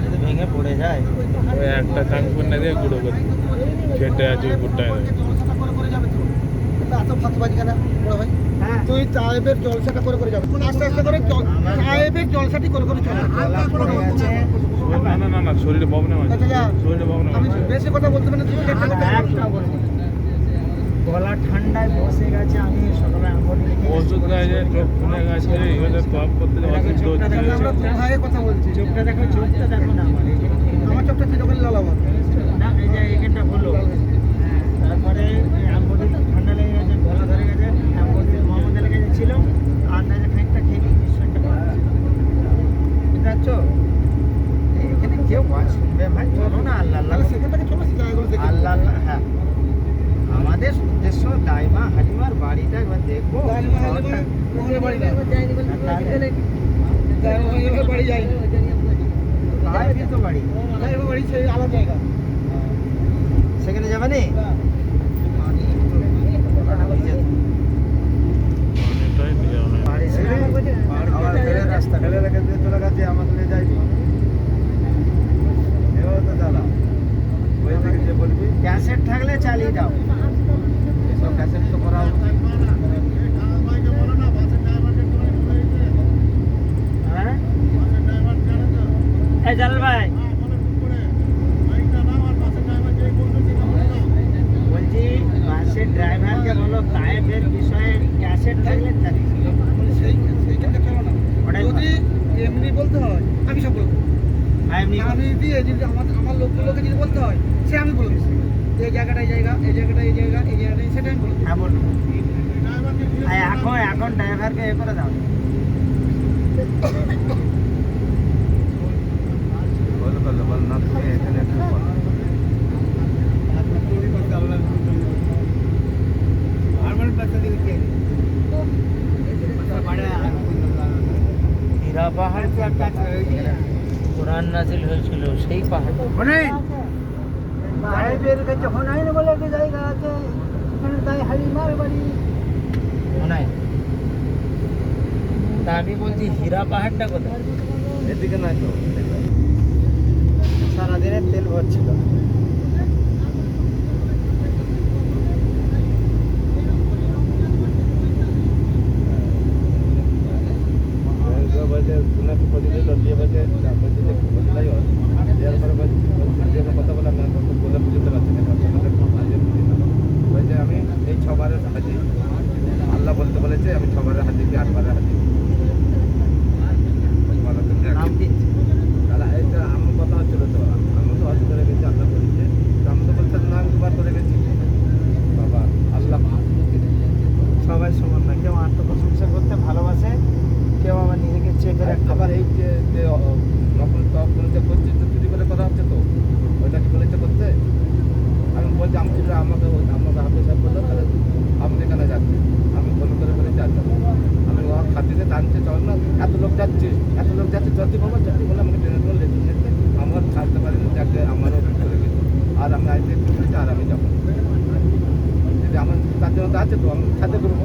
যদি ভেঙে পড়ে যায়, ওই একটা কানকুন না দিয়ে গুঁড়ো করে খেটে আছে ওই গুড়টায় এত ফাঁকিবাজি কেন বড় ভাই? তুই সাহেবের জলসাটা করে করে যাবে, আস্তে আস্তে করে সাহেবের জলসাটি করে করে চলে। না না না না, শরীরে প্রবলেম আছে, আচ্ছা, যা। শরীরে প্রবলেম আমি আছে। বেশি কথা বলতে পারি না, তুমি একটা কথা বলবো। গলা ঠান্ডায় বসে গেছে। আমি সকালে আম্বনি ওষুধ খাইছে, চোখ খুলে গেছে, এবারে টপ করতে ওষুধ হচ্ছে। আমরা দু ভাইয়ের কথা বলছি। চোখটা দেখো, চোখটা দেখো না আমার আমার চোখটা চিরকাল লালাবাদ। না, এই যে এখানটা হলো। তারপরে আম্বনি ঠান্ডা লেগে গেছে, গলা ধরে গেছে, আম্বনি মোহাম্মদ লেগে ছিল, আর না খানিকটা খেয়ে ঈশ্বরটা বুঝতে পারছো? এখানে কেউ কথা শুনবে ভাই? চলো না, আল্লাহ আল্লাহ সেখান থেকে চলে আসি জায়গাগুলো দেখে। আল্লাহ আল্লাহ। হ্যাঁ, আমাদের উদ্দেশ্য দাইমা হালিমার বাড়িটা একবার দেখবো। দাইমা হালিমার ওখানে বাড়ি না। দাইমা হালিমার বাড়ি যাইনি। তাই তো বাড়ি, দাইমা বাড়ি সেই আলাদা জায়গা। সেখানে যাবে নি? অনেকটাই দিয়ে হবে। বাড়ি ছেড়ে আবার ফেরার রাস্তা। ফেলে রেখে দিয়ে চলে গেছে, আমাকে নিয়ে যায়নি। এবার তো জ্বালা। ওই থেকে যে বলবি, ক্যাসেট থাকলে চালিয়ে দাও। এসব ক্যাসেট তো করা উচিত। হ্যাঁ, এই জালাল ভাই বলছি, বাসের ড্রাইভারকে বলো তায়েবের বিষয়ে ক্যাসেট থাকলে চালিয়ে দাও। সেইখানে চলো না। ওটাই যদি এমনি বলতে হয়, আমি সব বলবো। এমনি আমি দিয়ে যদি আমার লোকগুলোকে যদি বলতে হয়, সে আমি বলে দিচ্ছি। এই জায়গাটা এই জায়গা, এই জায়গাটা এই জায়গা, এই জায়গাটা সেটা আমি বলে দিচ্ছি। হ্যাঁ বলুন। এখন ড্রাইভারকে এ করে দাও। বল না, তুমি এখানে একটু বল। হীরা পাহাড় তো একটা কোরআন নাজিল হয়েছিল, সেই পাহাড়। সাহেবের কাছে হোনাইন বলে একটা জায়গা আছে, ওখানে তাই হালিমার বাড়ি। নাই, তা আমি বলছি হীরা পাহাড়টা কোথায়? এদিকে নাই তো। সারাদিনের তেল ভরছিল। আমি এই 6 বারের হাজি, আল্লাহ বলতে বলেছে আমি 6 বারের হাজি কি 8 বারের হাজি। নাম দিচ্ছে। দাদা এইটা আমার কথা হচ্ছিল তো, আমি তো হজ করে গেছি, আল্লাহ করেছে। আমি তো বলছেন না, আমি 2 বার করে গেছি। বাবা আল্লাহ সবাই সমান না, কেউ আত্মপ্রশংসা করতে ভালোবাসে, কেউ আবার নিজেকে চেপে রাখতে আবার এই যে নকল টক যে করছে, তো চুরি করে করা হচ্ছে তো, ওইটা কি বলেছে করতে? আমি বলছি আমি আমাকে হাফে সাহেব বললো, তাহলে আপনি এখানে যাচ্ছে, আমি ফোন করে বলে যাচ্ছি, আমি ওর খাতিতে টানছে, চল না, এত লোক যাচ্ছে জলদি বলে আমাকে ট্রেনের করে লেগে যেতে, আমার ছাড়তে পারিনি, যাকে আমারও চলে গেছে। আর আমি আইতে একটু আর আমি যাবো, যদি আমার তার জন্য তো আছে তো, আমি ছাড়তে করবো।